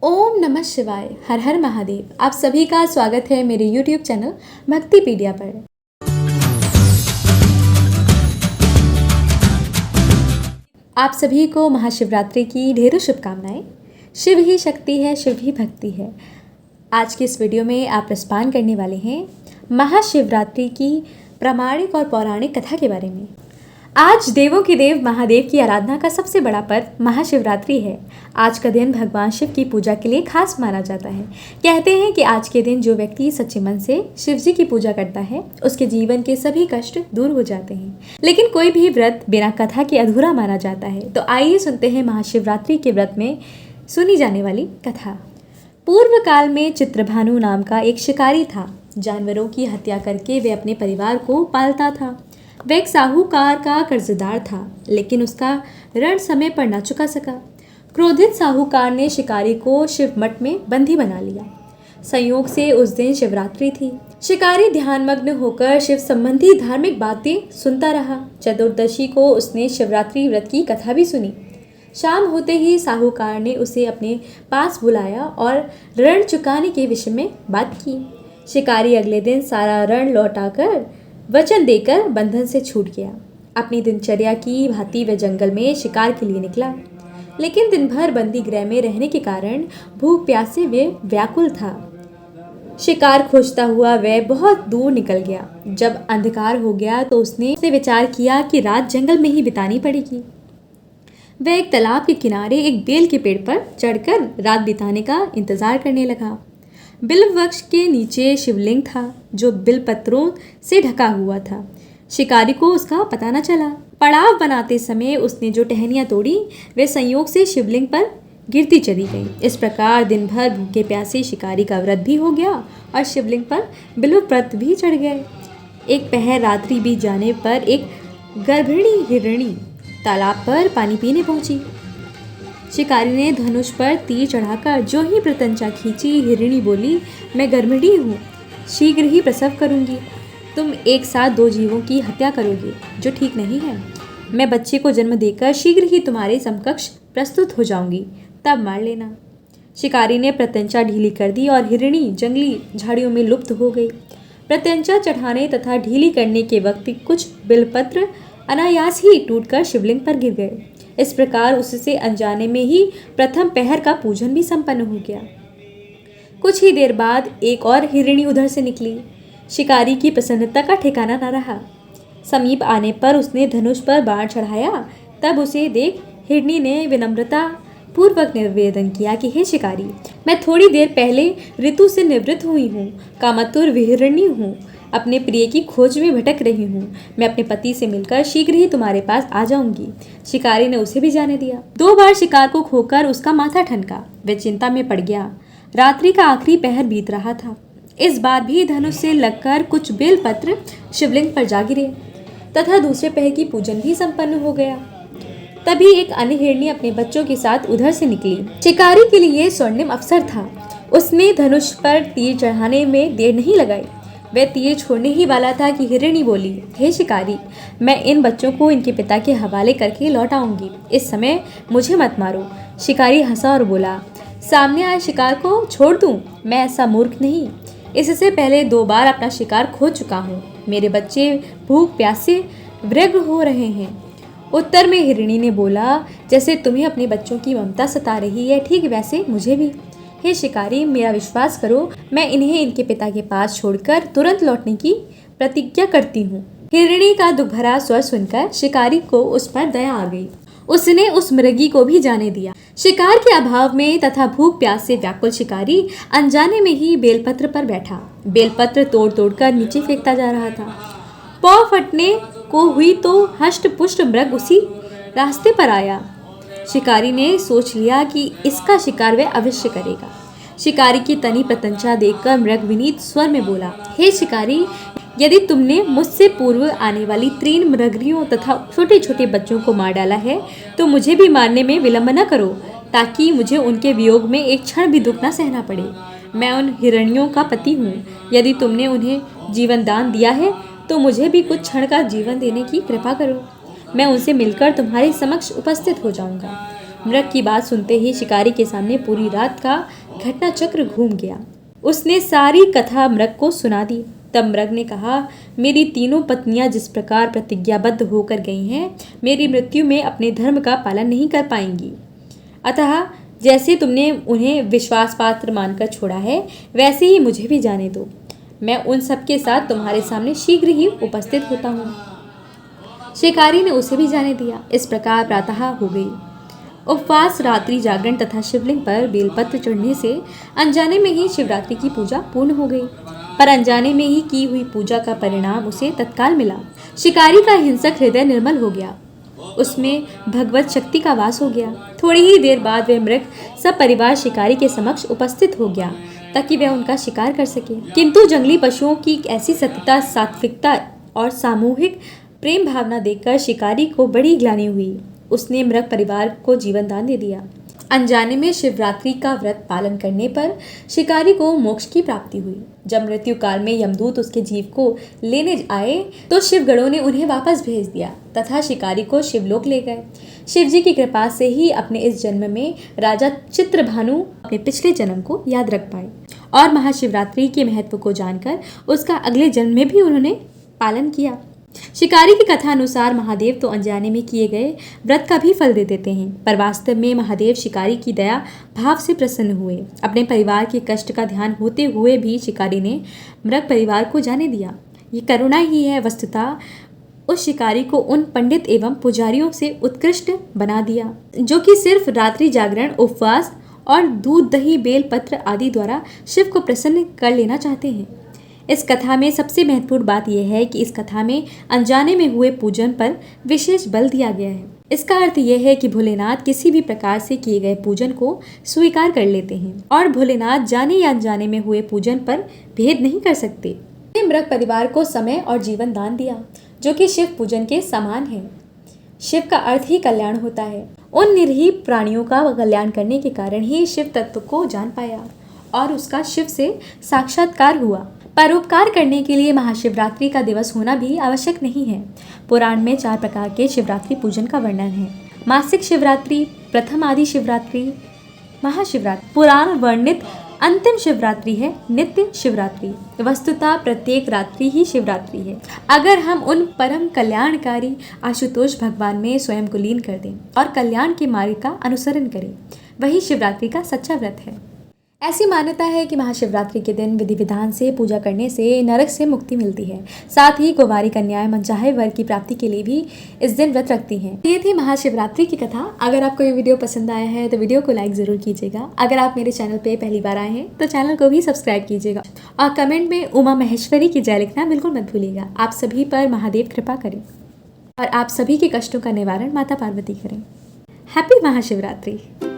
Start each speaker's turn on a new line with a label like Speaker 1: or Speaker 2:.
Speaker 1: ओम नमः शिवाय। हर हर महादेव। आप सभी का स्वागत है मेरे YouTube चैनल भक्तिपीडिया पर। आप सभी को महाशिवरात्रि की ढेरों शुभकामनाएं। शिव ही शक्ति है, शिव ही भक्ति है। आज के इस वीडियो में आप रसपान करने वाले हैं महाशिवरात्रि की प्रामाणिक और पौराणिक कथा के बारे में। आज देवों के देव महादेव की आराधना का सबसे बड़ा पर्व महाशिवरात्रि है। आज का दिन भगवान शिव की पूजा के लिए खास माना जाता है। कहते हैं कि आज के दिन जो व्यक्ति सच्चे मन से शिव जी की पूजा करता है उसके जीवन के सभी कष्ट दूर हो जाते हैं। लेकिन कोई भी व्रत बिना कथा के अधूरा माना जाता है। तो आइए सुनते हैं महाशिवरात्रि के व्रत में सुनी जाने वाली कथा। पूर्व काल में चित्रभानु नाम का एक शिकारी था। जानवरों की हत्या करके वे अपने परिवार को पालता था। वह एक साहूकार का कर्जदार था, लेकिन उसका ऋण समय पर न चुका सका। क्रोधित साहूकार ने शिकारी को शिव मठ में बंदी बना लिया। संयोग से उस दिन शिवरात्रि थी। शिकारी ध्यानमग्न होकर शिव संबंधी धार्मिक बातें सुनता रहा। चतुर्दशी को उसने शिवरात्रि व्रत की कथा भी सुनी। शाम होते ही साहूकार ने उसे अपने पास बुलाया और ऋण चुकाने के विषय में बात की। शिकारी अगले दिन सारा ऋण लौटाकर वचन देकर बंधन से छूट गया। अपनी दिनचर्या की भांति वह जंगल में शिकार के लिए निकला, लेकिन दिन भर बंदी गृह में रहने के कारण भूख प्यास से वे व्याकुल था। शिकार खोजता हुआ वह बहुत दूर निकल गया। जब अंधकार हो गया तो उसने विचार किया कि रात जंगल में ही बितानी पड़ेगी। वह एक तालाब के किनारे एक बेल के पेड़ पर चढ़कर रात बिताने का इंतजार करने लगा। बिल्व वृक्ष के नीचे शिवलिंग था जो बिल पत्रों से ढका हुआ था। शिकारी को उसका पता न चला। पड़ाव बनाते समय उसने जो टहनियाँ तोड़ी वे संयोग से शिवलिंग पर गिरती चली गई। इस प्रकार दिन भर भूखे प्यासे शिकारी का व्रत भी हो गया और शिवलिंग पर बिल्व पत्र भी चढ़ गए। एक पहर रात्रि बीत जाने पर एक गर्भिणी हिरणी तालाब पर पानी पीने पहुंची। शिकारी ने धनुष पर तीर चढ़ाकर जो ही प्रत्यंचा खींची, हिरणी बोली, मैं गर्भिणी हूँ, शीघ्र ही प्रसव करूँगी। तुम एक साथ दो जीवों की हत्या करोगे, जो ठीक नहीं है। मैं बच्चे को जन्म देकर शीघ्र ही तुम्हारे समकक्ष प्रस्तुत हो जाऊंगी, तब मार लेना। शिकारी ने प्रत्यंचा ढीली कर दी और हिरणी जंगली झाड़ियों में लुप्त हो गई। प्रत्यंचा चढ़ाने तथा ढीली करने के वक्त कुछ बिलपत्र अनायास ही टूटकर शिवलिंग पर गिर गए। इस प्रकार उससे अनजाने में ही प्रथम पहर का पूजन भी संपन्न हो गया। कुछ ही देर बाद एक और हिरणी उधर से निकली। शिकारी की प्रसन्नता का ठिकाना न रहा। समीप आने पर उसने धनुष पर बाण चढ़ाया। तब उसे देख हिरणी ने विनम्रता पूर्वक निवेदन किया कि हे शिकारी, मैं थोड़ी देर पहले ऋतु से निवृत्त हुई हूँ, कामातुर विहरणी हूँ, अपने प्रिय की खोज में भटक रही हूँ। मैं अपने पति से मिलकर शीघ्र ही तुम्हारे पास आ जाऊंगी। शिकारी ने उसे भी जाने दिया। 2 बार शिकार को खोकर उसका माथा ठनका। वह चिंता में पड़ गया। रात्रि का आखिरी पहर बीत रहा था। इस बार भी धनुष से लगकर कुछ बेलपत्र शिवलिंग पर जा गिरे तथा दूसरे पहर की पूजन भी संपन्न हो गया। तभी एक अन्य हिरणी अपने बच्चों के साथ उधर से निकली। शिकारी के लिए स्वर्णिम अवसर था। उसने धनुष पर तीर चढ़ाने में देर नहीं लगाई। वह तीर छोड़ने ही वाला था कि हिरणी बोली, हे शिकारी, मैं इन बच्चों को इनके पिता के हवाले करके लौट आऊंगी। इस समय मुझे मत मारो। शिकारी हंसा और बोला, सामने आए शिकार को छोड़ दूं? मैं ऐसा मूर्ख नहीं। इससे पहले 2 बार अपना शिकार खो चुका हूँ। मेरे बच्चे भूख प्यास से व्यग्र हो रहे हैं। उत्तर में हिरणी ने बोला, जैसे तुम्हें अपने बच्चों की ममता सता रही है, ठीक वैसे मुझे भी। हे शिकारी, मेरा विश्वास करो, मैं इन्हें इनके पिता के पास छोड़कर तुरंत लौटने की प्रतिज्ञा करती हूँ। हिरणी का दुख भरा स्वर सुनकर शिकारी को उस पर दया आ गई। उसने उस मृगी को भी जाने दिया। शिकार के अभाव में तथा भूख प्यास से व्याकुल शिकारी अनजाने में ही बेलपत्र पर बैठा। बेलपत्र तोड़ तोड़ कर नीचे फेंकता जा रहा था। पौ फटने को हुई तो हष्ट पुष्ट मृग उसी रास्ते पर आया। शिकारी ने सोच लिया कि इसका शिकार वह अवश्य करेगा। शिकारी की तनी प्रत्यंचा देखकर मृग विनीत स्वर में बोला, हे शिकारी, यदि तुमने मुझसे पूर्व आने वाली 3 मृगियों तथा छोटे छोटे बच्चों को मार डाला है तो मुझे भी मारने में विलंब न करो, ताकि मुझे उनके वियोग में एक क्षण भी दुख न सहना पड़े। मैं उन हिरणियों का पति हूँ। यदि तुमने उन्हें जीवन दान दिया है तो मुझे भी कुछ क्षण का जीवन देने की कृपा करो। मैं उनसे मिलकर तुम्हारे समक्ष उपस्थित हो जाऊंगा। मृग की बात सुनते ही शिकारी के सामने पूरी रात का घटना चक्र घूम गया। उसने सारी कथा मृग को सुना दी। तब मृग ने कहा, मेरी तीनों पत्नियां जिस प्रकार प्रतिज्ञाबद्ध होकर गई हैं, मेरी मृत्यु में अपने धर्म का पालन नहीं कर पाएंगी। अतः जैसे तुमने उन्हें विश्वास पात्र मानकर छोड़ा है, वैसे ही मुझे भी जाने दो। मैं उन सब के साथ तुम्हारे सामने शीघ्र ही उपस्थित होता हूँ। शिकारी ने उसे भी जाने दिया। इस प्रकार प्रातः हो गई। उपवास, रात्रि जागरण तथा शिवलिंग पर बेलपत्र चढ़ने से अनजाने में ही शिवरात्रि की पूजा पूर्ण हो गई। पर अनजाने में ही की हुई पूजा का परिणाम उसे तत्काल मिला। शिकारी का हिंसक हृदय निर्मल हो गया, उसमें भगवत शक्ति का वास हो गया। थोड़ी ही देर बाद वह मृग सब परिवार शिकारी के समक्ष उपस्थित हो गया ताकि वह उनका शिकार कर सके। किंतु जंगली पशुओं की ऐसी सत्यता, सात्विकता और सामूहिक प्रेम भावना देखकर शिकारी को बड़ी ग्लानि हुई। उसने मृग परिवार को जीवन दान दे दिया। अनजाने में शिवरात्रि का व्रत पालन करने पर शिकारी को मोक्ष की प्राप्ति हुई। जब मृत्यु काल में यमदूत उसके जीव को लेने आए तो शिवगणों ने उन्हें वापस भेज दिया तथा शिकारी को शिवलोक ले गए। शिवजी की कृपा से ही अपने इस जन्म में राजा चित्रभानु अपने पिछले जन्म को याद रख पाए और महाशिवरात्रि के महत्व को जानकर उसका अगले जन्म में भी उन्होंने पालन किया। शिकारी की कथा अनुसार महादेव तो अनजाने में किए गए व्रत का भी फल दे देते हैं, पर वास्तव में महादेव शिकारी की दया भाव से प्रसन्न हुए। अपने परिवार के कष्ट का ध्यान होते हुए भी शिकारी ने मृग परिवार को जाने दिया। ये करुणा ही है वस्तुतः उस शिकारी को उन पंडित एवं पुजारियों से उत्कृष्ट बना दिया जो कि सिर्फ रात्रि जागरण, उपवास और दूध, दही, बेल पत्र आदि द्वारा शिव को प्रसन्न कर लेना चाहते हैं। इस कथा में सबसे महत्वपूर्ण बात यह है कि इस कथा में अनजाने में हुए पूजन पर विशेष बल दिया गया है। इसका अर्थ यह है कि भोलेनाथ किसी भी प्रकार से किए गए पूजन को स्वीकार कर लेते हैं और भोलेनाथ जाने या अनजाने में हुए पूजन पर भेद नहीं कर सकते। मृग परिवार को समय और जीवन दान दिया जो कि शिव पूजन के समान है। शिव का अर्थ ही कल्याण होता है। उन निरीह प्राणियों का कल्याण करने के कारण ही शिव तत्व को जान पाया और उसका शिव से साक्षात्कार हुआ। परोपकार करने के लिए महाशिवरात्रि का दिवस होना भी आवश्यक नहीं है। पुराण में 4 प्रकार के शिवरात्रि पूजन का वर्णन है। मासिक शिवरात्रि, प्रथम आदि शिवरात्रि, महाशिवरात्रि। पुराण वर्णित अंतिम शिवरात्रि है नित्य शिवरात्रि। वस्तुतः प्रत्येक रात्रि ही शिवरात्रि है अगर हम उन परम कल्याणकारी आशुतोष भगवान में स्वयं को लीन कर दें और कल्याण के मार्ग का अनुसरण करें। वही शिवरात्रि का सच्चा व्रत है। ऐसी मान्यता है कि महाशिवरात्रि के दिन विधि विधान से पूजा करने से नरक से मुक्ति मिलती है। साथ ही कुंवारी कन्याएं मनचाहे वर की प्राप्ति के लिए भी इस दिन व्रत रखती हैं। ये थी महाशिवरात्रि की कथा। अगर आपको ये वीडियो पसंद आया है तो वीडियो को लाइक ज़रूर कीजिएगा। अगर आप मेरे चैनल पे पहली बार आए हैं तो चैनल को भी सब्सक्राइब कीजिएगा और कमेंट में उमा महेश्वरी की जय लिखना बिल्कुल मत भूलिएगा। आप सभी पर महादेव कृपा करें और आप सभी के कष्टों का निवारण माता पार्वती करें। हैप्पी महाशिवरात्रि।